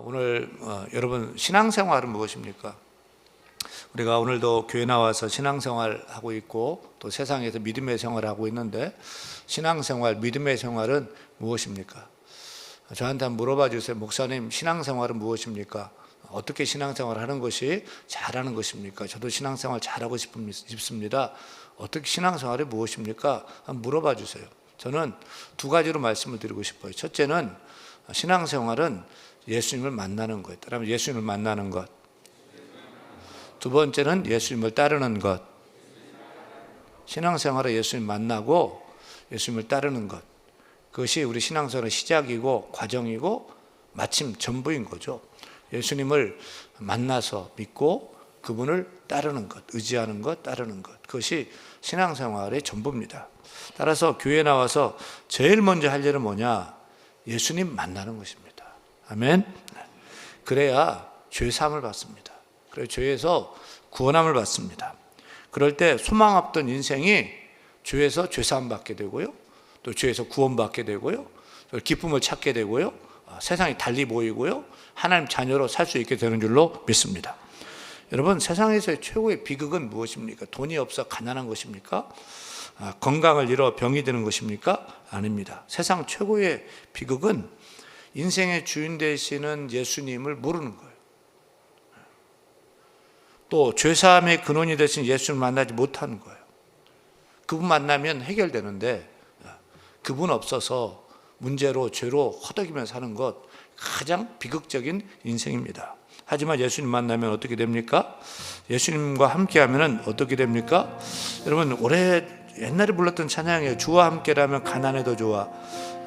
오늘 여러분 신앙생활은 무엇입니까? 우리가 오늘도 교회 나와서 신앙생활 하고 있고 또 세상에서 믿음의 생활을 하고 있는데 신앙생활, 믿음의 생활은 무엇입니까? 저한테 한번 물어봐 주세요. 목사님, 신앙생활은 무엇입니까? 어떻게 신앙생활을 하는 것이 잘하는 것입니까? 저도 신앙생활 잘하고 싶습니다. 어떻게 신앙생활이 무엇입니까? 한번 물어봐 주세요. 저는 두 가지로 말씀을 드리고 싶어요. 첫째는 신앙생활은 예수님을 만나는 것, 그다음에 예수님을 만나는 것. 두 번째는 예수님을 따르는 것. 신앙생활은 예수님 만나고 예수님을 따르는 것. 그것이 우리 신앙생활의 시작이고 과정이고 마침 전부인 거죠. 예수님을 만나서 믿고 그분을 따르는 것, 의지하는 것, 따르는 것. 그것이 신앙생활의 전부입니다. 따라서 교회에 나와서 제일 먼저 할 일은 뭐냐? 예수님 만나는 것입니다. 아멘. 그래야 죄사함을 받습니다. 그래야 죄에서 구원함을 받습니다. 그럴 때 소망 없던 인생이 죄에서 죄사함 받게 되고요, 또 죄에서 구원받게 되고요, 또 기쁨을 찾게 되고요, 세상이 달리 보이고요, 하나님 자녀로 살 수 있게 되는 줄로 믿습니다. 여러분, 세상에서의 최고의 비극은 무엇입니까? 돈이 없어 가난한 것입니까? 건강을 잃어 병이 드는 것입니까? 아닙니다. 세상 최고의 비극은 인생의 주인 되시는 예수님을 모르는 거예요. 또 죄사함의 근원이 되신 예수님을 만나지 못하는 거예요. 그분 만나면 해결되는데 그분 없어서 문제로 죄로 허덕이며 사는 것, 가장 비극적인 인생입니다. 하지만 예수님 만나면 어떻게 됩니까? 예수님과 함께하면 어떻게 됩니까? 여러분, 옛날에 불렀던 찬양이에요. 주와 함께라면 가난해도 좋아.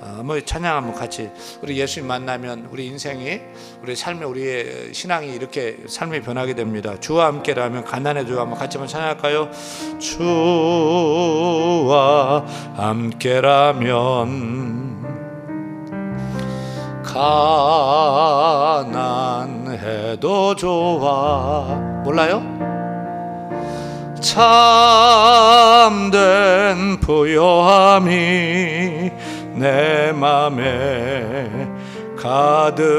한번 찬양 한번 같이. 우리 예수님 만나면 우리 인생이, 우리 삶에, 우리의 신앙이 이렇게 삶이 변하게 됩니다. 주와 함께라면 가난해도 좋아. 한번 같이 한번 찬양할까요? 주와 함께라면 가난해도 좋아. 몰라요? 참된 부요함이 내 맘에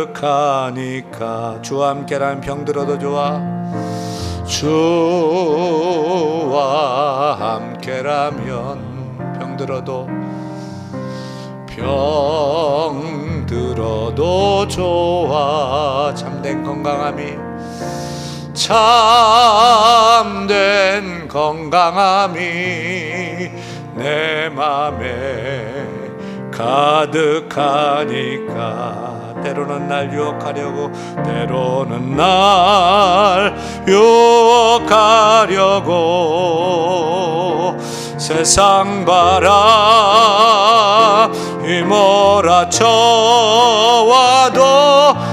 가득하니까 주와 함께라면 병들어도 좋아. 주와 함께라면 병들어도 좋아. 참된 건강함이, 참된 건강함이 내 맘에 가득하니까 때로는 날 유혹하려고, 때로는 날 유혹하려고 세상 바람이 몰아쳐와도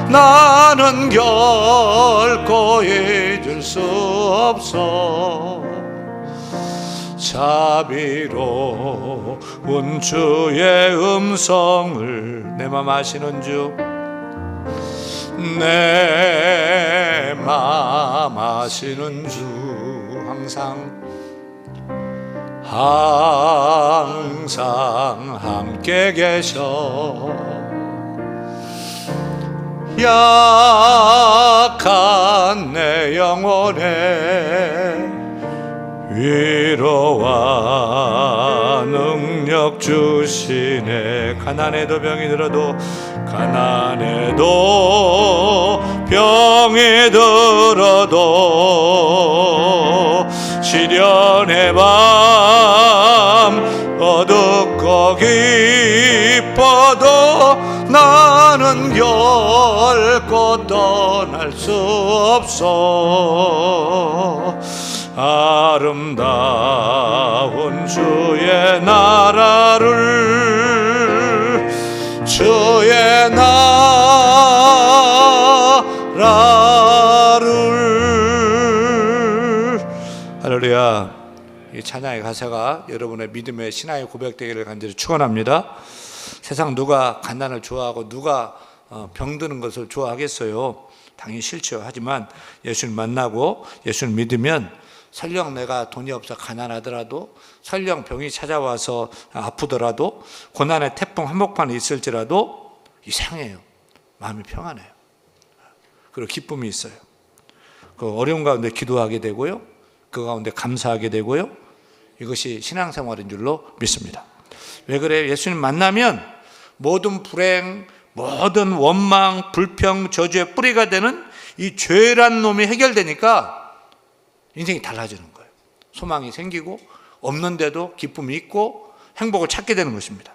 나는 결코 잊을 수 없어. 자비로운 주의 음성을 내 맘 아시는 주, 내 맘 아시는 주, 항상 함께 계셔. 약한 내 영혼에 위로와 능력 주시네. 가난해도 병이 들어도, 가난해도 병이 들어도, 시련의 밤 어둡고 깊어도 나는 결코 떠날 수 없어. 아름다운 주의 나라를, 주의 나라를. 할렐루야. 이 찬양의 가사가 여러분의 믿음의 신앙의 고백되기를 간절히 축원합니다. 세상 누가 가난을 좋아하고 누가 병드는 것을 좋아하겠어요? 당연히 싫죠. 하지만 예수를 만나고 예수를 믿으면 설령 내가 돈이 없어 가난하더라도, 설령 병이 찾아와서 아프더라도, 고난의 태풍 한복판에 있을지라도 이상해요. 마음이 평안해요. 그리고 기쁨이 있어요. 그 어려운 가운데 기도하게 되고요. 그 가운데 감사하게 되고요. 이것이 신앙생활인 줄로 믿습니다. 왜 그래요? 예수님 만나면 모든 불행, 모든 원망, 불평, 저주의 뿌리가 되는 이 죄란 놈이 해결되니까 인생이 달라지는 거예요. 소망이 생기고 없는데도 기쁨이 있고 행복을 찾게 되는 것입니다.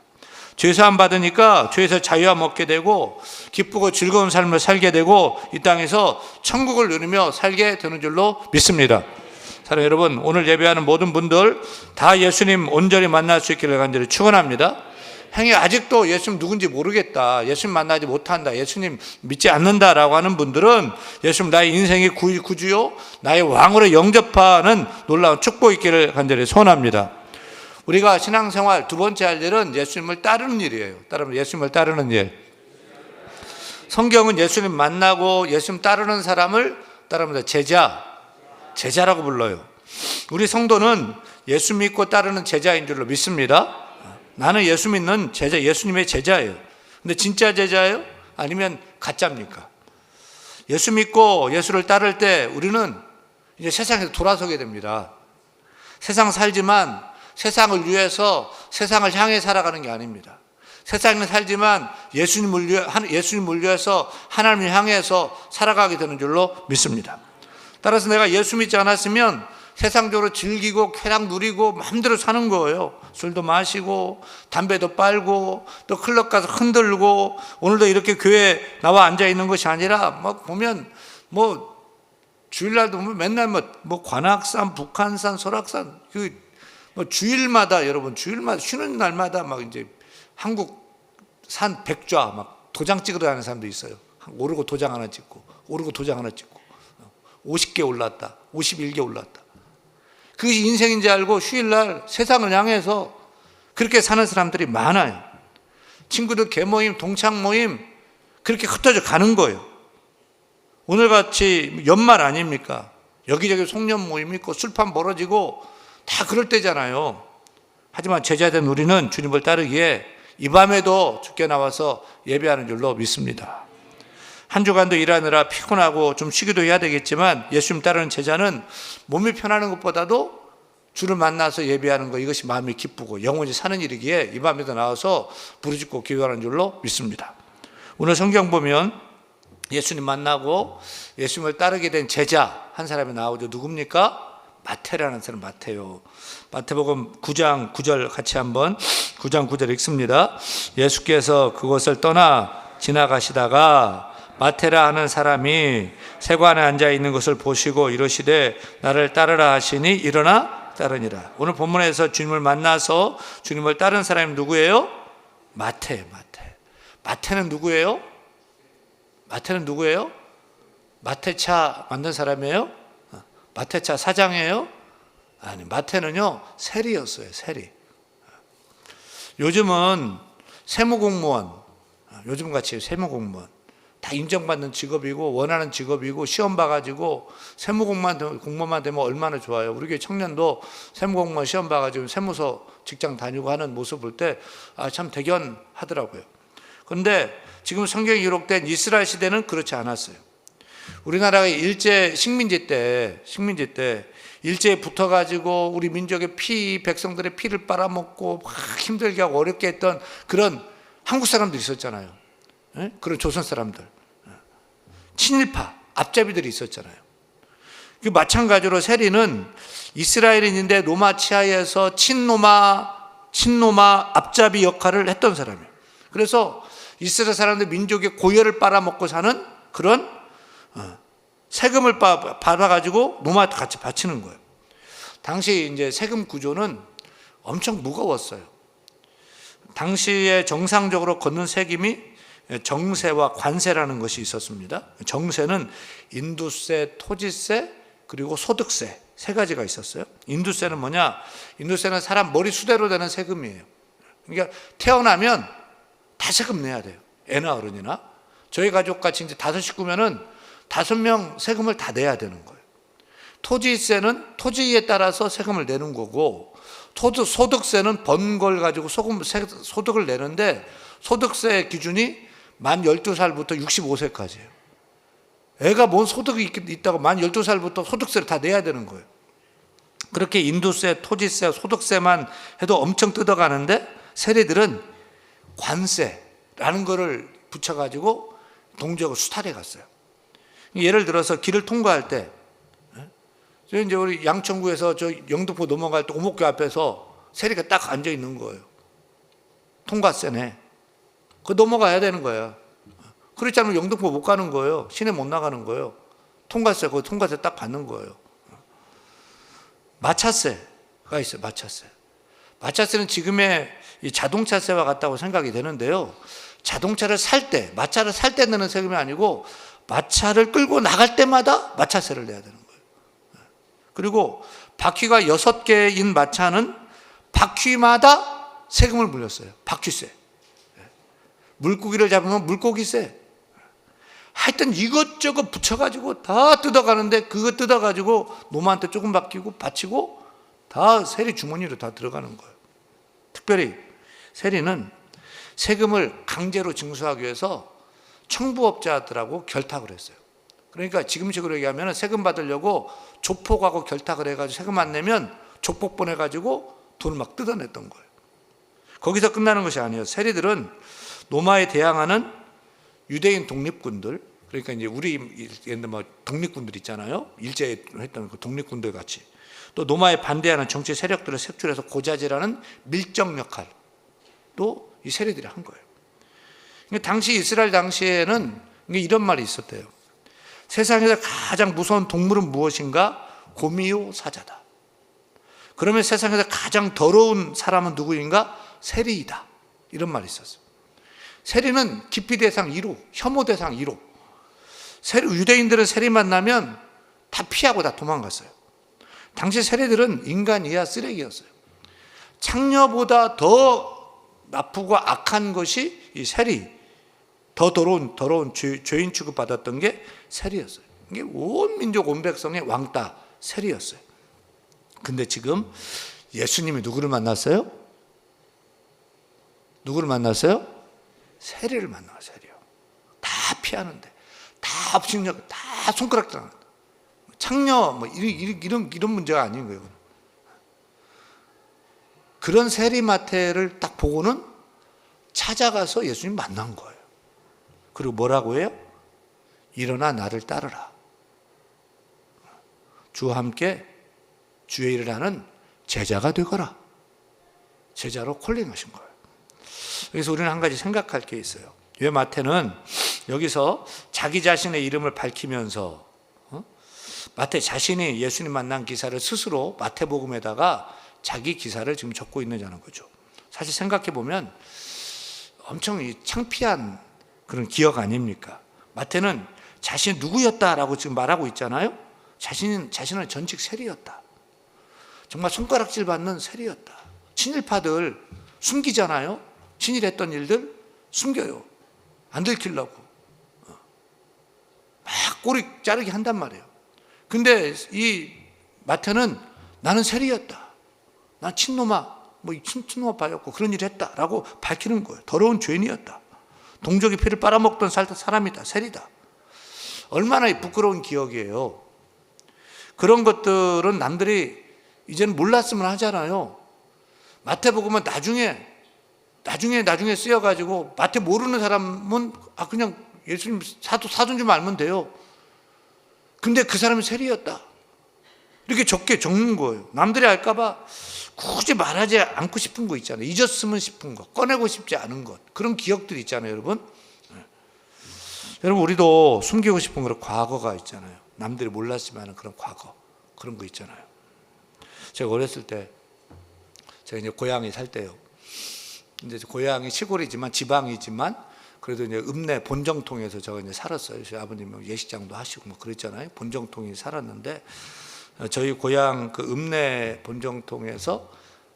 죄사함 받으니까 죄에서 자유함 얻게 되고 기쁘고 즐거운 삶을 살게 되고 이 땅에서 천국을 누리며 살게 되는 줄로 믿습니다. 사랑하는 여러분, 오늘 예배하는 모든 분들 다 예수님 온전히 만날 수 있기를 간절히 축원합니다. 행여 아직도 예수님 누군지 모르겠다, 예수님 만나지 못한다, 예수님 믿지 않는다라고 하는 분들은 예수님 나의 인생의 구주요 나의 왕으로 영접하는 놀라운 축복이 있기를 간절히 소원합니다. 우리가 신앙생활 두 번째 할 일은 예수님을 따르는 일이에요. 따르면 예수님을 따르는 일. 성경은 예수님 만나고 예수님 따르는 사람을 따르면서 제자라고 불러요. 우리 성도는 예수 믿고 따르는 제자인 줄로 믿습니다. 나는 예수 믿는 제자, 예수님의 제자예요. 근데 진짜 제자예요? 아니면 가짜입니까? 예수 믿고 예수를 따를 때 우리는 이제 세상에서 돌아서게 됩니다. 세상 살지만 세상을 위해서 세상을 향해 살아가는 게 아닙니다. 세상에 살지만 예수님을 위해서 하나님을 향해서 살아가게 되는 줄로 믿습니다. 따라서 내가 예수 믿지 않았으면 세상적으로 즐기고 쾌락 누리고 마음대로 사는 거예요. 술도 마시고 담배도 빨고 또 클럽 가서 흔들고 오늘도 이렇게 교회에 나와 앉아 있는 것이 아니라 막 보면 주일날도 보면 맨날 관악산, 북한산, 설악산 주일마다 여러분 주일마다 쉬는 날마다 막 이제 한국 산 백좌 막 도장 찍으러 다니는 사람도 있어요. 오르고 도장 하나 찍고 오르고 도장 하나 찍고 50개 올랐다, 51개 올랐다. 그것이 인생인지 알고 휴일날 세상을 향해서 그렇게 사는 사람들이 많아요. 친구들 개모임, 동창 모임 그렇게 흩어져 가는 거예요. 오늘같이 연말 아닙니까? 여기저기 송년 모임 있고 술판 벌어지고 다 그럴 때잖아요. 하지만 제자된 우리는 주님을 따르기에 이 밤에도 주께 나와서 예배하는 줄로 믿습니다. 한 주간도 일하느라 피곤하고 좀 쉬기도 해야 되겠지만 예수님 따르는 제자는 몸이 편하는 것보다도 주를 만나서 예배하는 것, 이것이 마음이 기쁘고 영원히 사는 일이기에 이 밤에도 나와서 부르짖고 기도하는 줄로 믿습니다. 오늘 성경 보면 예수님 만나고 예수님을 따르게 된 제자 한 사람이 나오죠. 누굽니까? 마태라는 사람. 마태복음 9장 9절 같이 한번 9장 9절 읽습니다. 예수께서 그곳을 떠나 지나가시다가 마태라 하는 사람이 세관에 앉아 있는 것을 보시고 이르시되 나를 따르라 하시니 일어나 따르니라. 오늘 본문에서 주님을 만나서 주님을 따른 사람이 누구예요? 마태는 누구예요? 마태차 만든 사람이에요? 마태차 사장이에요? 아니, 마태는요 세리였어요. 세리. 요즘은 세무공무원, 요즘같이 세무공무원 다 인정받는 직업이고 원하는 직업이고 시험 봐가지고 공무원만 되면 얼마나 좋아요. 우리 교회 청년도 세무공무원 시험 봐가지고 세무서 직장 다니고 하는 모습 볼 때 참 대견하더라고요. 그런데 지금 성경에 기록된 이스라엘 시대는 그렇지 않았어요. 우리나라가 일제 식민지 때 일제에 붙어가지고 우리 민족의 백성들의 피를 빨아먹고 막 힘들게 하고 어렵게 했던 그런 한국 사람들이 있었잖아요. 그런 조선 사람들, 친일파 앞잡이들이 있었잖아요. 마찬가지로 세리는 이스라엘인인데 로마 치하에서 친로마 앞잡이 역할을 했던 사람이에요. 그래서 이스라엘 사람들 민족의 고열을 빨아먹고 사는 그런 세금을 받아가지고 로마한테 같이 바치는 거예요. 당시 이제 세금 구조는 엄청 무거웠어요. 당시에 정상적으로 걷는 세금이 정세와 관세라는 것이 있었습니다. 정세는 인두세, 토지세, 그리고 소득세 세 가지가 있었어요. 인두세는 뭐냐? 인두세는 사람 머리 수대로 되는 세금이에요. 그러니까 태어나면 다 세금 내야 돼요. 애나 어른이나. 저희 가족같이 이제 5식구면은 5명 세금을 다 내야 되는 거예요. 토지세는 토지에 따라서 세금을 내는 거고, 소득세는 번 걸 가지고 소득을 내는데 소득세 기준이 만 12살부터 65세까지예요. 애가 뭔 소득이 있다고 만 12살부터 소득세를 다 내야 되는 거예요. 그렇게 인도세, 토지세, 소득세만 해도 엄청 뜯어가는데 세리들은 관세라는 거를 붙여가지고 동족을 수탈해 갔어요. 예를 들어서 길을 통과할 때, 이제 우리 양천구에서 저 영등포 넘어갈 때 오목교 앞에서 세리가 딱 앉아 있는 거예요. 통과세네. 그거 넘어가야 되는 거야. 그렇지 않으면 영등포 못 가는 거예요. 시내 못 나가는 거예요. 통과세, 그 통과세 딱 받는 거예요. 마차세가 있어요. 마차세. 마차세는 지금의 이 자동차세와 같다고 생각이 되는데요. 자동차를 살 때, 마차를 살 때 내는 세금이 아니고 마차를 끌고 나갈 때마다 마차세를 내야 되는 거예요. 그리고 바퀴가 6개인 마차는 바퀴마다 세금을 물렸어요. 바퀴세. 물고기를 잡으면 물고기세. 하여튼 이것저것 붙여가지고 다 뜯어가는데 그거 뜯어가지고 노마한테 조금 바치고 다 세리 주머니로 다 들어가는 거예요. 특별히 세리는 세금을 강제로 징수하기 위해서 청부업자들하고 결탁을 했어요. 그러니까 지금식으로 얘기하면 세금 받으려고 조폭하고 결탁을 해가지고 세금 안 내면 조폭 보내가지고 돈을 막 뜯어냈던 거예요. 거기서 끝나는 것이 아니에요. 세리들은 로마에 대항하는 유대인 독립군들, 그러니까 이제 우리 옛날 뭐 독립군들 있잖아요. 일제했던 그 독립군들 같이 또 로마에 반대하는 정치 세력들을 색출해서 고자질하는 밀정 역할도 이 세리들이 한 거예요. 그러니까 당시 이스라엘 당시에는 이런 말이 있었대요. 세상에서 가장 무서운 동물은 무엇인가? 곰이요 사자다. 그러면 세상에서 가장 더러운 사람은 누구인가? 세리이다. 이런 말이 있었어요. 세리는 기피 대상 1호, 혐오 대상 1호. 유대인들은 세리 만나면 다 피하고 다 도망갔어요. 당시 세리들은 인간 이하 쓰레기였어요. 창녀보다 더 나쁘고 악한 것이 이 세리, 더 더러운 죄인 취급받았던 게 세리였어요. 이게 온 민족 온 백성의 왕따 세리였어요. 근데 지금 예수님이 누구를 만났어요? 누구를 만났어요? 세리를 만나요. 세리요. 다 피하는데, 다 업신여고, 다 손가락질 하는데, 창녀 뭐 이런 문제가 아닌 거예요. 그런 세리마태를 딱 보고는 찾아가서 예수님 만난 거예요. 그리고 뭐라고 해요? 일어나 나를 따르라. 주와 함께 주의 일을 하는 제자가 되거라. 제자로 콜링하신 거예요. 그래서 우리는 한 가지 생각할 게 있어요. 왜 마태는 여기서 자기 자신의 이름을 밝히면서 마태 자신이 예수님 만난 기사를 스스로 마태복음에다가 자기 기사를 지금 적고 있느냐는 거죠. 사실 생각해 보면 엄청 창피한 그런 기억 아닙니까? 마태는 자신이 누구였다라고 지금 말하고 있잖아요. 자신은 전직 세리였다. 정말 손가락질 받는 세리였다. 친일파들 숨기잖아요. 친일했던 일들 숨겨요. 안 들키려고. 막 꼬리 자르기 한단 말이에요. 근데 이 마태는 나는 세리였다. 난 친노마, 친노마파였고 그런 일을 했다라고 밝히는 거예요. 더러운 죄인이었다. 동족의 피를 빨아먹던 사람이다. 세리다. 얼마나 부끄러운 기억이에요. 그런 것들은 남들이 이제는 몰랐으면 하잖아요. 마태복음은 나중에 쓰여가지고 마태 모르는 사람은 그냥 예수님 사돈 좀 알면 돼요. 근데 그 사람은 세리였다. 이렇게 적게 적는 거예요. 남들이 알까봐 굳이 말하지 않고 싶은 거 있잖아요. 잊었으면 싶은 거, 꺼내고 싶지 않은 것. 그런 기억들이 있잖아요, 여러분. 여러분, 우리도 숨기고 싶은 그런 과거가 있잖아요. 남들이 몰랐으면 하는 그런 과거. 그런 거 있잖아요. 제가 어렸을 때, 제가 이제 고향에 살 때요. 이제 고향이 시골이지만 지방이지만 그래도 이제 읍내 본정통에서 제가 이제 살았어요. 저희 아버님은 예식장도 하시고 뭐 그랬잖아요. 본정통에 살았는데 저희 고향 그 읍내 본정통에서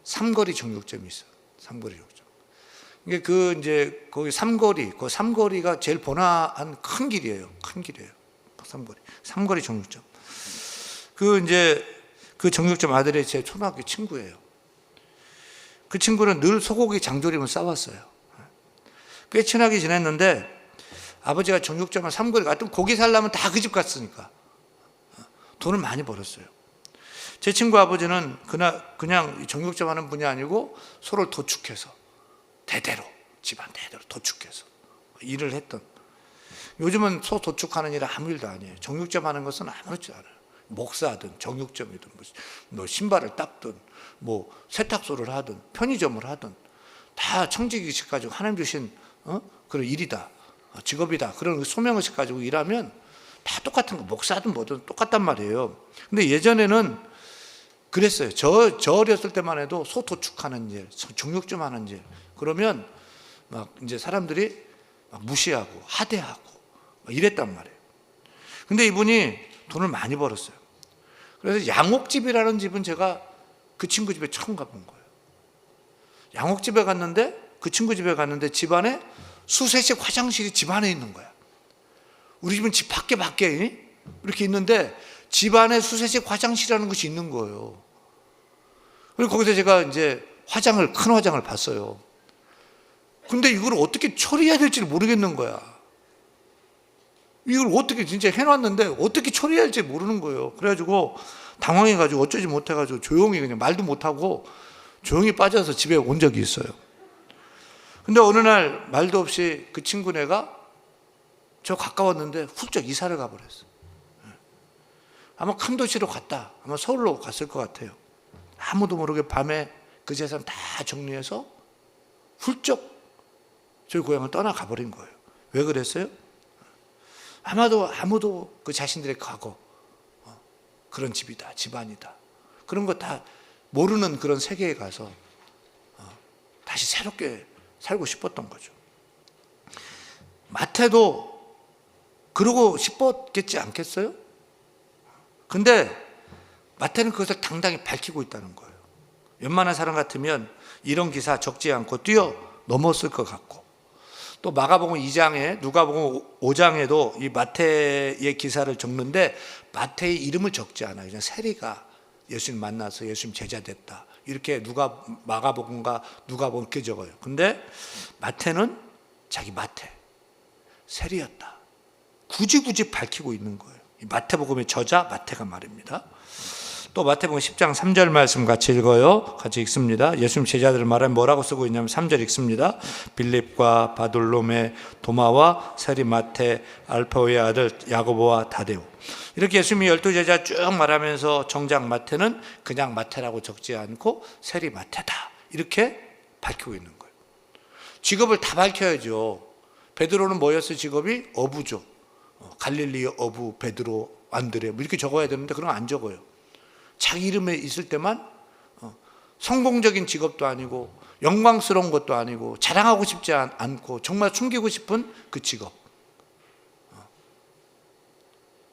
삼거리 정육점이 있어요. 삼거리 정육점. 이게 거기 그 삼거리가 제일 번화한 큰 길이에요. 큰 길이에요. 삼거리 정육점. 그 정육점 아들이 제 초등학교 친구예요. 그 친구는 늘 소고기 장조림을 싸왔어요. 꽤 친하게 지냈는데 아버지가 정육점을 3거리 갔던 고기 살려면 다 그 집 갔으니까 돈을 많이 벌었어요. 제 친구 아버지는 그냥 정육점 하는 분이 아니고 소를 도축해서 대대로 집안 대대로 도축해서 일을 했던. 요즘은 소 도축하는 일은 아무 일도 아니에요. 정육점 하는 것은 아무렇지 않아요. 목사든 정육점이든 뭐 신발을 닦든 뭐 세탁소를 하든 편의점을 하든 다 청지기식 가지고 하나님 주신 그런 일이다, 직업이다, 그런 소명의식 가지고 일하면 다 똑같은 거, 목사든 뭐든 똑같단 말이에요. 근데 예전에는 그랬어요. 저 어렸을 때만 해도 소 도축하는 일, 정육점 하는 일, 그러면 막 이제 사람들이 막 무시하고 하대하고 막 이랬단 말이에요. 근데 이분이 돈을 많이 벌었어요. 그래서 양옥집이라는 집은 제가 그 친구 집에 처음 가본 거예요. 양옥집에 갔는데, 그 친구 집에 갔는데 집안에 수세식 화장실이 집안에 있는 거야. 우리 집은 집 밖에 이렇게 있는데 집안에 수세식 화장실이라는 것이 있는 거예요. 그리고 거기서 제가 이제 큰 화장을 봤어요. 근데 이걸 어떻게 처리해야 될지를 모르겠는 거야. 이걸 어떻게 진짜 해놨는데 어떻게 처리해야 할지 모르는 거예요. 그래가지고 당황해가지고 어쩌지 못해가지고 조용히 그냥 말도 못하고 조용히 빠져서 집에 온 적이 있어요. 근데 어느 날 말도 없이 그 친구네가 저 가까웠는데 훌쩍 이사를 가버렸어요. 아마 큰 도시로 갔다, 아마 서울로 갔을 것 같아요. 아무도 모르게 밤에 그 재산 다 정리해서 훌쩍 저희 고향을 떠나가 버린 거예요. 왜 그랬어요? 아무도 그 자신들의 과거, 그런 집이다, 집안이다, 그런 거 다 모르는 그런 세계에 가서 다시 새롭게 살고 싶었던 거죠. 마태도 그러고 싶었겠지 않겠어요? 근데 마태는 그것을 당당히 밝히고 있다는 거예요. 웬만한 사람 같으면 이런 기사 적지 않고 뛰어넘었을 것 같고, 또 마가복음 2장에 누가복음 5장에도 이 마태의 기사를 적는데 마태의 이름을 적지 않아요. 그냥 세리가 예수님 만나서 예수님 제자 됐다, 이렇게 마가복음과 누가복음 이렇게 적어요. 근데 마태는 자기 세리였다 굳이 밝히고 있는 거예요. 이 마태복음의 저자 마태가 말입니다. 또 마태복음 10장 3절 말씀 같이 읽어요. 같이 읽습니다. 예수님 제자들을 말하면 뭐라고 쓰고 있냐면 3절 읽습니다. 빌립과 바돌로메, 도마와 세리 마태, 알파오의 아들 야고보와 다데오. 이렇게 예수님이 12제자 쭉 말하면서 정작 마태는 그냥 마태라고 적지 않고 세리 마태다, 이렇게 밝히고 있는 거예요. 직업을 다 밝혀야죠. 베드로는 뭐였어요? 직업이 어부죠. 갈릴리 어부 베드로, 안드레 뭐 이렇게 적어야 되는데 그런 거 안 적어요. 자기 이름에 있을 때만 성공적인 직업도 아니고 영광스러운 것도 아니고 자랑하고 싶지 않고 정말 숨기고 싶은 그 직업,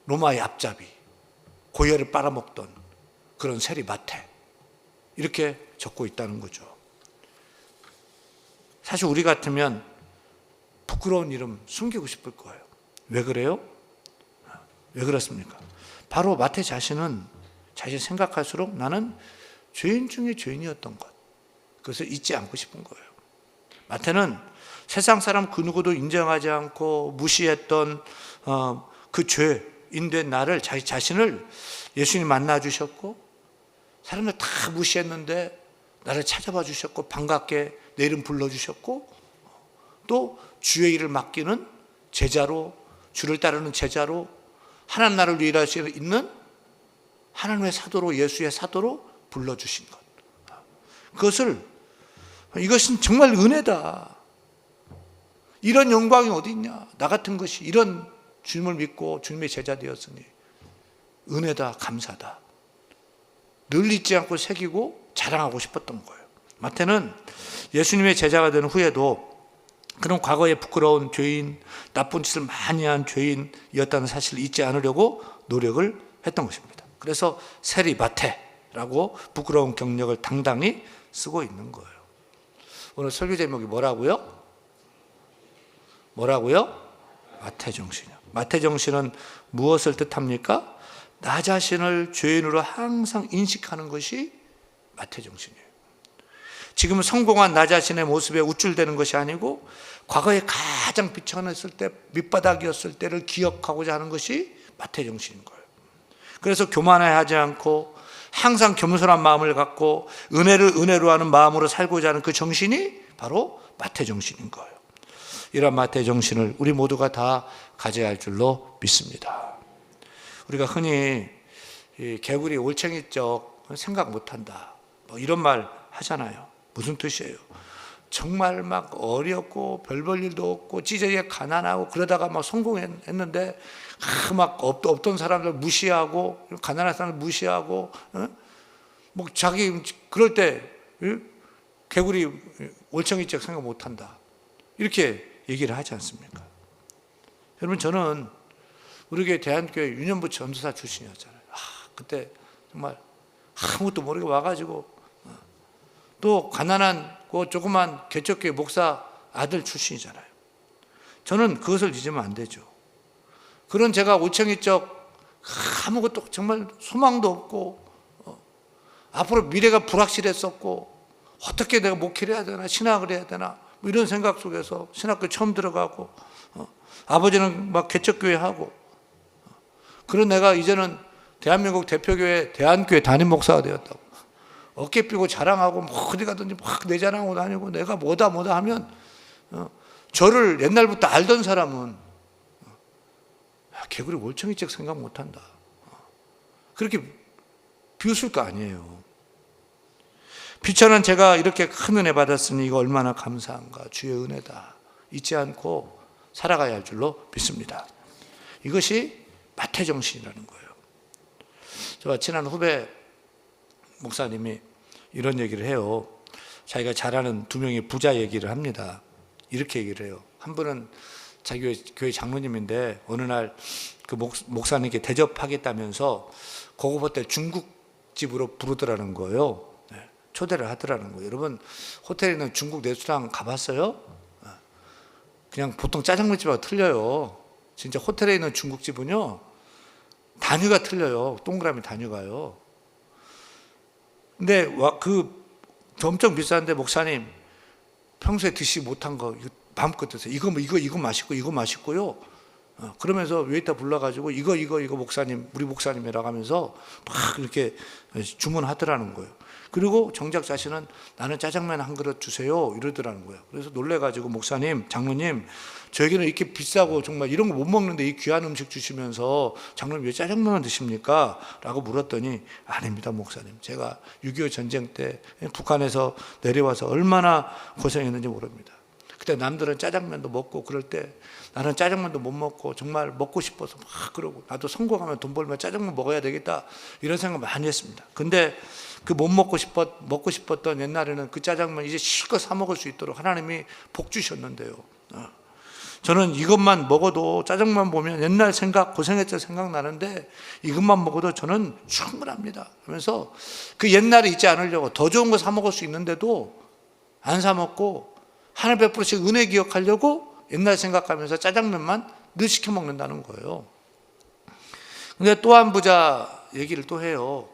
로마의 앞잡이, 고열을 빨아먹던 그런 세리 마태, 이렇게 적고 있다는 거죠. 사실 우리 같으면 부끄러운 이름 숨기고 싶을 거예요. 왜 그래요? 왜 그렇습니까? 바로 마태 자신은 자신 생각할수록 나는 죄인 중에 죄인이었던 것, 그것을 잊지 않고 싶은 거예요. 마태는 세상 사람 그 누구도 인정하지 않고 무시했던 그 죄인된 나를, 자기 자신을 예수님 만나 주셨고 사람들 다 무시했는데 나를 찾아봐 주셨고 반갑게 내 이름 불러주셨고 또 주의 일을 맡기는 제자로, 주를 따르는 제자로, 하나님 나라를 위해 있는 하나님의 사도로, 예수의 사도로 불러주신 것, 이것은 정말 은혜다. 이런 영광이 어디 있냐. 나 같은 것이 이런 주님을 믿고 주님의 제자 되었으니 은혜다, 감사다, 늘 잊지 않고 새기고 자랑하고 싶었던 거예요. 마태는 예수님의 제자가 된 후에도 그런 과거에 부끄러운 죄인, 나쁜 짓을 많이 한 죄인이었다는 사실을 잊지 않으려고 노력을 했던 것입니다. 그래서 세리 마태라고 부끄러운 경력을 당당히 쓰고 있는 거예요. 오늘 설교 제목이 뭐라고요? 마태 정신이요. 마태 정신은 무엇을 뜻합니까? 나 자신을 죄인으로 항상 인식하는 것이 마태 정신이에요. 지금 성공한 나 자신의 모습에 우쭐대는 것이 아니고 과거에 가장 비천했을 때, 밑바닥이었을 때를 기억하고자 하는 것이 마태 정신인 거예요. 그래서 교만하지 않고 항상 겸손한 마음을 갖고 은혜를 은혜로 하는 마음으로 살고자 하는 그 정신이 바로 마태 정신인 거예요. 이런 마태 정신을 우리 모두가 다 가져야 할 줄로 믿습니다. 우리가 흔히 개구리 올챙이적 생각 못한다, 뭐 이런 말 하잖아요. 무슨 뜻이에요? 정말 막 어렵고 별 볼 일도 없고 찌질하게 가난하고 그러다가 막 성공했는데 막 없던 사람들 무시하고 가난한 사람들 무시하고 뭐 자기 그럴 때 개구리 올챙이적 생각 못한다, 이렇게 얘기를 하지 않습니까? 여러분, 저는 우리 교회 대한교회 유년부 전도사 출신이었잖아요. 그때 정말 아무것도 모르게 와가지고 또 가난한 조그만 개척교회 목사 아들 출신이잖아요. 저는 그것을 잊으면 안 되죠. 그런 제가 올챙이적 아무것도 정말 소망도 없고 앞으로 미래가 불확실했었고 어떻게 내가 목회를 해야 되나 신학을 해야 되나 뭐 이런 생각 속에서 신학교 처음 들어가고 아버지는 막 개척교회 하고 그런 내가 이제는 대한민국 대표교회 대한교회 담임 목사가 되었다고 어깨 삐고 자랑하고 뭐 어디 가든지 막 내 자랑하고 다니고 내가 뭐다 하면 저를 옛날부터 알던 사람은 개구리 올챙이적 생각 못한다, 그렇게 비웃을 거 아니에요. 비천한 제가 이렇게 큰 은혜 받았으니 이거 얼마나 감사한가, 주의 은혜다 잊지 않고 살아가야 할 줄로 믿습니다. 이것이 마태 정신이라는 거예요. 저와 친한 후배 목사님이 이런 얘기를 해요. 자기가 잘 아는 두 명의 부자 얘기를 합니다. 이렇게 얘기를 해요. 한 분은 자기 교회 장로님인데 어느 날 그 목사님께 대접하겠다면서 고급 호텔 중국집으로 부르더라는 거예요. 초대를 하더라는 거예요. 여러분, 호텔에 있는 중국 레스토랑 가봤어요? 그냥 보통 짜장면집하고 틀려요. 진짜 호텔에 있는 중국집은요, 단위가 틀려요. 동그라미 단위가요. 근데 엄청 비싼데 목사님 평소에 드시지 못한 거 마음껏 드세요. 이거 맛있고 이거 맛있고요. 그러면서 웨이터 불러가지고 이거 목사님, 우리 목사님이라고 하면서 막 이렇게 주문하더라는 거예요. 그리고 정작 자신은 나는 짜장면 한 그릇 주세요 이러더라는 거예요. 그래서 놀래가지고 목사님, 장로님, 저에게는 이렇게 비싸고 정말 이런 거 못 먹는데 이 귀한 음식 주시면서 장로님 왜 짜장면을 드십니까? 라고 물었더니 아닙니다 목사님, 제가 6.25 전쟁 때 북한에서 내려와서 얼마나 고생했는지 모릅니다. 그때 남들은 짜장면도 먹고 그럴 때 나는 짜장면도 못 먹고 정말 먹고 싶어서 막 그러고 나도 성공하면 돈 벌면 짜장면 먹어야 되겠다 이런 생각 많이 했습니다. 근데 그 먹고 싶었던 옛날에는 그 짜장면 이제 실컷 사 먹을 수 있도록 하나님이 복 주셨는데요. 저는 이것만 먹어도 짜장면 보면 옛날 생각, 고생했을 생각 나는데 이것만 먹어도 저는 충분합니다 하면서 그 옛날에 잊지 않으려고 더 좋은 거 사 먹을 수 있는데도 안 사 먹고 하나 100%씩 은혜 기억하려고 옛날 생각하면서 짜장면만 늘 시켜 먹는다는 거예요. 근데 또 한 부자 얘기를 또 해요.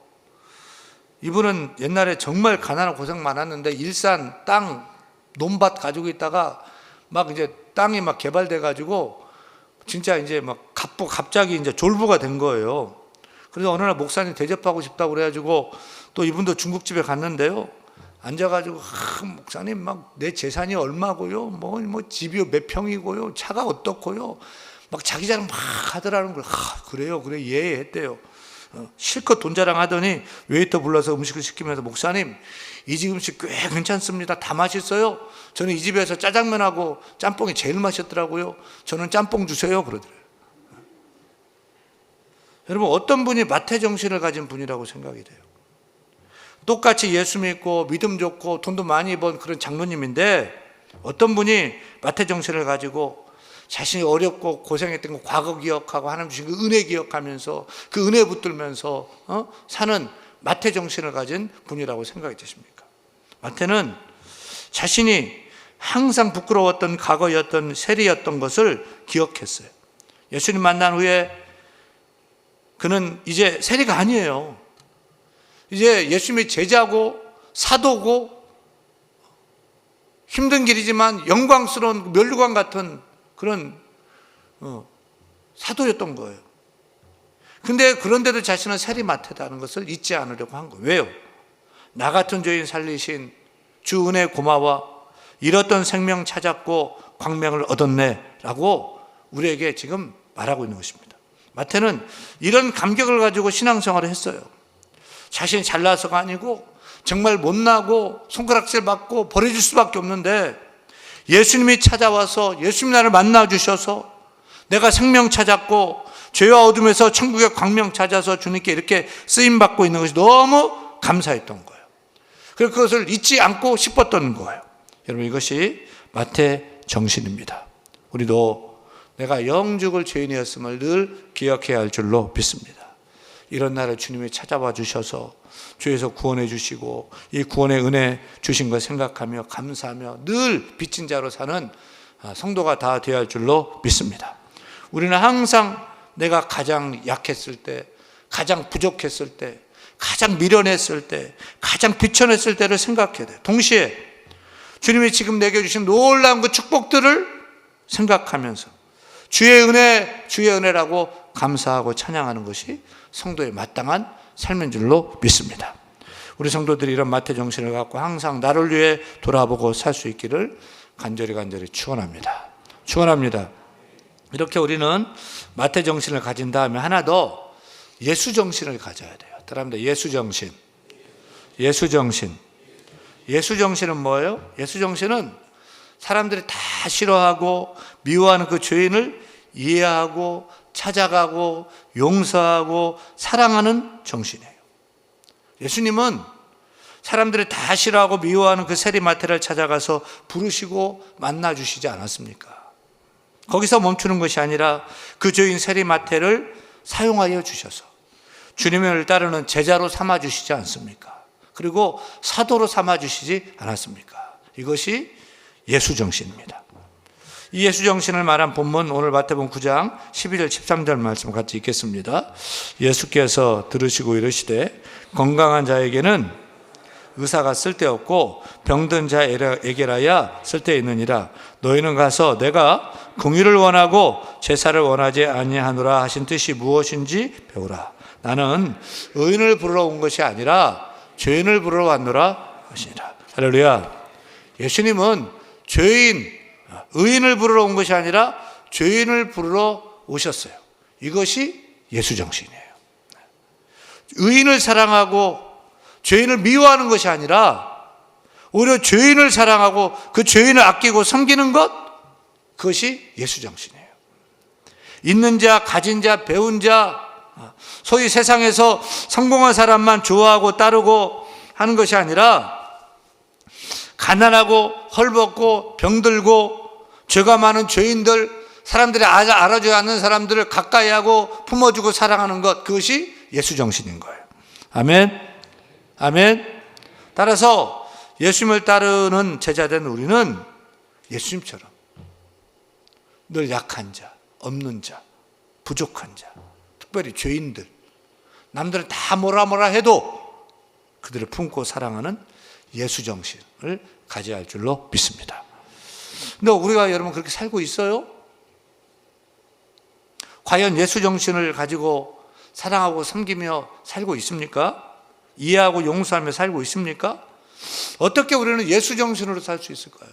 이분은 옛날에 정말 가난하고 고생 많았는데 일산 땅 논밭 가지고 있다가 막 이제 땅이 막 개발돼 가지고 진짜 이제 막 갑자기 이제 졸부가 된 거예요. 그래서 어느 날 목사님 대접하고 싶다고 그래가지고 또 이분도 중국집에 갔는데요. 앉아가지고 목사님 막 내 재산이 얼마고요, 뭐 집이 몇 평이고요, 차가 어떻고요, 막 자기 자랑 막 하더라는 걸. 그래요, 그래, 예 했대요. 실컷 돈 자랑하더니 웨이터 불러서 음식을 시키면서 목사님 이 집 음식 꽤 괜찮습니다, 다 맛있어요, 저는 이 집에서 짜장면하고 짬뽕이 제일 맛있더라고요, 저는 짬뽕 주세요 그러더래요. 여러분, 어떤 분이 마태 정신을 가진 분이라고 생각이 돼요? 똑같이 예수 믿고 믿음 좋고 돈도 많이 번 그런 장로님인데 어떤 분이 마태 정신을 가지고 자신이 어렵고 고생했던 거 과거 기억하고 하나님 주신 그 은혜 기억하면서 그 은혜 붙들면서 사는 마태 정신을 가진 분이라고 생각이 되십니까? 마태는 자신이 항상 부끄러웠던 과거였던 세리였던 것을 기억했어요. 예수님 만난 후에 그는 이제 세리가 아니에요. 이제 예수님의 제자고 사도고 힘든 길이지만 영광스러운 멸류관 같은 그런 사도였던 거예요. 근데 그런데도 자신은 세리마태다는 것을 잊지 않으려고 한 거예요. 왜요? 나 같은 죄인 살리신 주 은혜 고마워, 잃었던 생명 찾았고 광명을 얻었네 라고 우리에게 지금 말하고 있는 것입니다. 마태는 이런 감격을 가지고 신앙생활을 했어요. 자신이 잘나서가 아니고 정말 못나고 손가락질 받고 버려질 수밖에 없는데 예수님이 찾아와서 예수님 나를 만나 주셔서 내가 생명 찾았고 죄와 어둠에서 천국의 광명 찾아서 주님께 이렇게 쓰임받고 있는 것이 너무 감사했던 거예요. 그래서 그것을 잊지 않고 싶었던 거예요. 여러분, 이것이 마태 정신입니다. 우리도 내가 영죽을 죄인이었음을 늘 기억해야 할 줄로 믿습니다. 이런 날에 주님이 찾아와 주셔서 죄에서 구원해 주시고 이 구원의 은혜 주신 것 생각하며 감사하며 늘 빚진 자로 사는 성도가 다 되어야 할 줄로 믿습니다. 우리는 항상 내가 가장 약했을 때, 가장 부족했을 때, 가장 미련했을 때, 가장 비천했을 때를 생각해야 돼요. 동시에 주님이 지금 내게 주신 놀라운 그 축복들을 생각하면서 주의 은혜, 주의 은혜라고 감사하고 찬양하는 것이 성도의 마땅한 삶인 줄로 믿습니다. 우리 성도들이 이런 마태 정신을 갖고 항상 나를 위해 돌아보고 살 수 있기를 간절히 축원합니다. 축원합니다. 이렇게 우리는 마태 정신을 가진 다음에 하나 더 예수 정신을 가져야 돼요. 여러분들, 예수 정신. 예수 정신. 예수 정신은 뭐예요? 예수 정신은 사람들이 다 싫어하고 미워하는 그 죄인을 이해하고 찾아가고 용서하고 사랑하는 정신이에요. 예수님은 사람들이 다 싫어하고 미워하는 그 세리마태를 찾아가서 부르시고 만나주시지 않았습니까? 거기서 멈추는 것이 아니라 그 죄인 세리마태를 사용하여 주셔서 주님을 따르는 제자로 삼아주시지 않습니까? 그리고 사도로 삼아주시지 않았습니까? 이것이 예수정신입니다. 이 예수정신을 말한 본문, 오늘 마태복음 9장 12절 13절 말씀 같이 읽겠습니다. 예수께서 들으시고 이르시되 건강한 자에게는 의사가 쓸데없고 병든 자에게라야 쓸데있느니라. 너희는 가서 내가 긍휼을 원하고 제사를 원하지 아니하노라 하신 뜻이 무엇인지 배우라. 나는 의인을 부르러 온 것이 아니라 죄인을 부르러 왔노라 하시니라. 할렐루야. 예수님은 의인을 부르러 온 것이 아니라 죄인을 부르러 오셨어요. 이것이 예수 정신이에요. 의인을 사랑하고 죄인을 미워하는 것이 아니라 오히려 죄인을 사랑하고 그 죄인을 아끼고 섬기는 것, 그것이 예수 정신이에요. 있는 자, 가진 자, 배운 자, 소위 세상에서 성공한 사람만 좋아하고 따르고 하는 것이 아니라 가난하고 헐벗고 병들고 죄가 많은 죄인들, 사람들이 알아주지 않는 사람들을 가까이하고 품어주고 사랑하는 것, 그것이 예수 정신인 거예요. 아멘. 아멘. 따라서 예수님을 따르는 제자된 우리는 예수님처럼 늘 약한 자, 없는 자, 부족한 자, 특별히 죄인들, 남들은 다 뭐라 해도 그들을 품고 사랑하는 예수 정신을 가져야 할 줄로 믿습니다. 근데 우리가 여러분 그렇게 살고 있어요? 과연 예수 정신을 가지고 사랑하고 섬기며 살고 있습니까? 이해하고 용서하며 살고 있습니까? 어떻게 우리는 예수 정신으로 살 수 있을까요?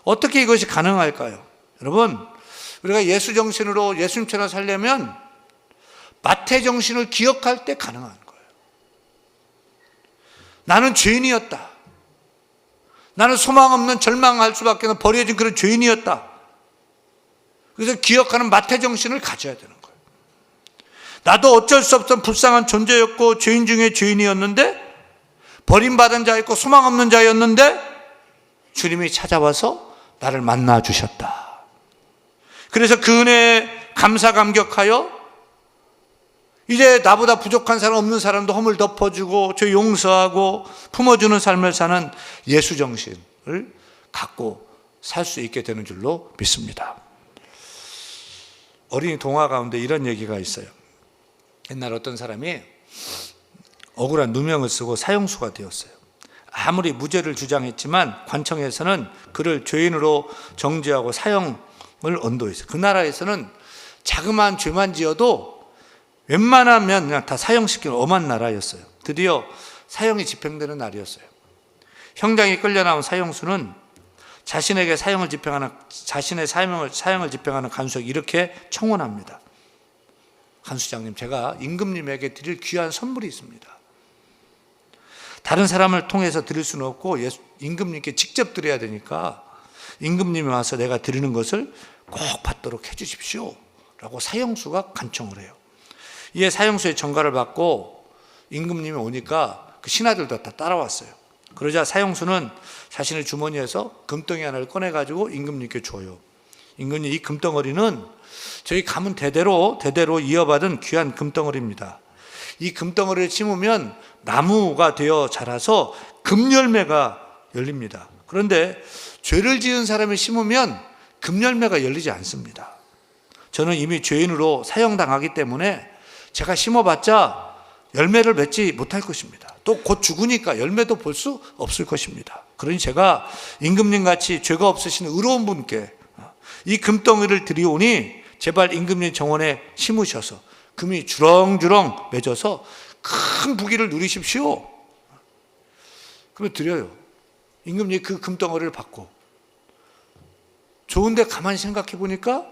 어떻게 이것이 가능할까요? 여러분, 우리가 예수 정신으로 예수님처럼 살려면 마태 정신을 기억할 때 가능한 거예요. 나는 죄인이었다. 나는 소망 없는 절망할 수밖에 없는 버려진 그런 죄인이었다. 그래서 기억하는 마태 정신을 가져야 되는 거예요. 나도 어쩔 수 없던 불쌍한 존재였고 죄인 중에 죄인이었는데 버림받은 자였고 소망 없는 자였는데 주님이 찾아와서 나를 만나 주셨다. 그래서 그 은혜에 감사 감격하여 이제 나보다 부족한 사람 없는 사람도 허물 덮어주고 죄 용서하고 품어주는 삶을 사는 예수 정신을 갖고 살 수 있게 되는 줄로 믿습니다. 어린이 동화 가운데 이런 얘기가 있어요. 옛날 어떤 사람이 억울한 누명을 쓰고 사형수가 되었어요. 아무리 무죄를 주장했지만 관청에서는 그를 죄인으로 정죄하고 사형을 언도했어요. 그 나라에서는 자그마한 죄만 지어도 웬만하면 그냥 다 사형시키는 엄한 나라였어요. 드디어 사형이 집행되는 날이었어요. 형장에 끌려 나온 사형수는 자신에게 사형을 집행하는 간수에게 이렇게 청원합니다. 간수장님, 제가 임금님에게 드릴 귀한 선물이 있습니다. 다른 사람을 통해서 드릴 수는 없고 임금님께 직접 드려야 되니까 임금님이 와서 내가 드리는 것을 꼭 받도록 해주십시오 라고 사형수가 간청을 해요. 이에 사형수의 전가를 받고 임금님이 오니까 그 신하들도 다 따라왔어요. 그러자 사형수는 자신의 주머니에서 금덩이 하나를 꺼내가지고 임금님께 줘요. 임금님, 이 금덩어리는 저희 가문 대대로 이어받은 귀한 금덩어리입니다. 이 금덩어리를 심으면 나무가 되어 자라서 금열매가 열립니다. 그런데 죄를 지은 사람이 심으면 금열매가 열리지 않습니다. 저는 이미 죄인으로 사형당하기 때문에 제가 심어봤자 열매를 맺지 못할 것입니다. 또 곧 죽으니까 열매도 볼 수 없을 것입니다. 그러니 제가 임금님같이 죄가 없으신 의로운 분께 이 금덩이를 드리오니 제발 임금님 정원에 심으셔서 금이 주렁주렁 맺어서 큰 부귀를 누리십시오. 그러면 드려요. 임금님이 그 금덩어리를 받고, 좋은데 가만히 생각해 보니까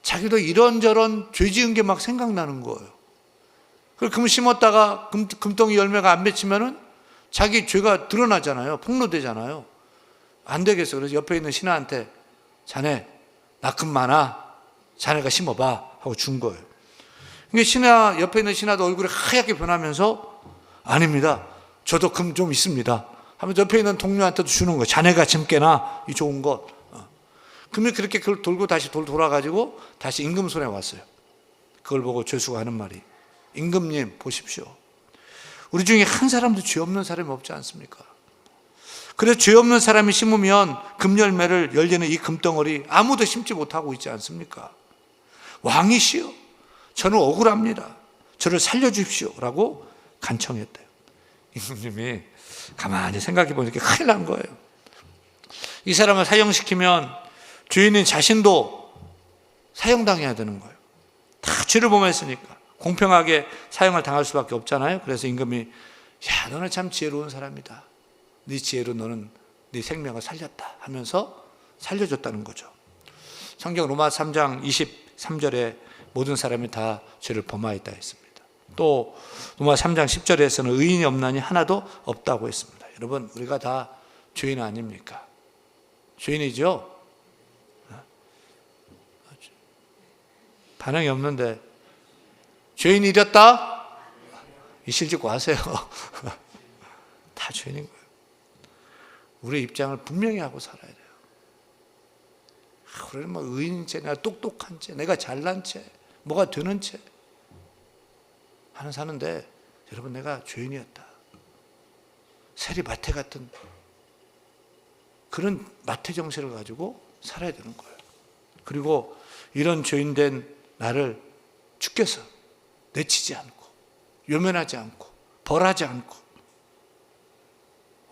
자기도 이런저런 죄 지은 게 막 생각나는 거예요. 그걸 금 심었다가 금덩이 열매가 안 맺히면은 자기 죄가 드러나잖아요. 폭로되잖아요. 안 되겠어. 그래서 옆에 있는 신하한테, 자네 나 금 많아, 자네가 심어봐 하고 준 거예요. 그러니까 옆에 있는 신하도 얼굴이 하얗게 변하면서, 아닙니다, 저도 금 좀 있습니다 하면서 옆에 있는 동료한테도 주는 거예요. 자네가 심게나 이 좋은 것. 금이 그렇게 그걸 돌고 다시 돌아가지고 다시 임금 손에 왔어요. 그걸 보고 죄수가 하는 말이, 임금님 보십시오, 우리 중에 한 사람도 죄 없는 사람이 없지 않습니까? 그래서 죄 없는 사람이 심으면 금열매를 열리는 이 금덩어리 아무도 심지 못하고 있지 않습니까? 왕이시여, 저는 억울합니다, 저를 살려주십시오 라고 간청했대요. 임금님이 가만히 생각해 보니까 큰일 난 거예요. 이 사람을 사형시키면 죄인인 자신도 사형당해야 되는 거예요. 다 죄를 범했으니까 공평하게 사형을 당할 수밖에 없잖아요. 그래서 임금이, 야, 너는 참 지혜로운 사람이다, 네 지혜로 너는 네 생명을 살렸다 하면서 살려줬다는 거죠. 성경 로마 3장 23절에 모든 사람이 다 죄를 범하였다 했습니다. 또 로마 3장 10절에서는 의인이 없나니 하나도 없다고 했습니다. 여러분, 우리가 다 죄인 아닙니까? 죄인이죠? 반응이 없는데, 죄인이 이랬다? 이실 짓고 하세요. 다 죄인인 거예요. 우리의 입장을 분명히 하고 살아야 돼요. 우리는 뭐 의인인 채, 내가 똑똑한 채, 내가 잘난 채, 뭐가 되는 채 하는 사는데, 여러분, 내가 죄인이었다, 세리 마태 같은 그런 마태 정신을 가지고 살아야 되는 거예요. 그리고 이런 죄인된 나를 주께서 내치지 않고 요면하지 않고 벌하지 않고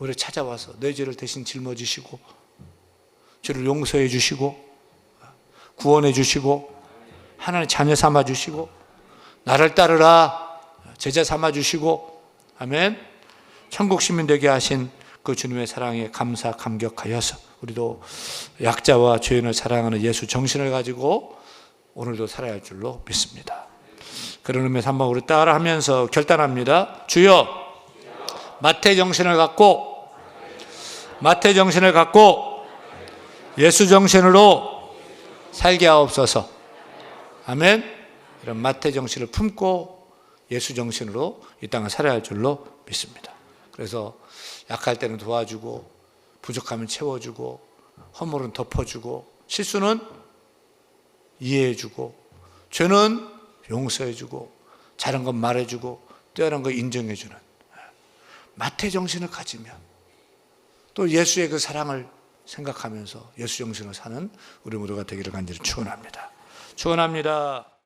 오히려 찾아와서 내 죄를 대신 짊어지시고 죄를 용서해 주시고 구원해 주시고 하나님 자녀 삼아 주시고 나를 따르라 제자 삼아 주시고, 아멘, 천국 시민 되게 하신 그 주님의 사랑에 감사 감격하여서 우리도 약자와 죄인을 사랑하는 예수 정신을 가지고 오늘도 살아야 할 줄로 믿습니다. 그런 의미에서 한번 우리 따라하면서 결단합니다. 주여, 마태 정신을 갖고 예수 정신으로 살게 하옵소서. 아멘. 이런 마태 정신을 품고 예수 정신으로 이 땅을 살아야 할 줄로 믿습니다. 그래서 약할 때는 도와주고, 부족하면 채워주고, 허물은 덮어주고, 실수는 이해해주고, 죄는 용서해주고, 잘한 건 말해주고, 뛰어난 거 인정해주는 마태 정신을 가지면 또 예수의 그 사랑을 생각하면서 예수 정신을 사는 우리 모두가 되기를 간절히 축원합니다. 축원합니다.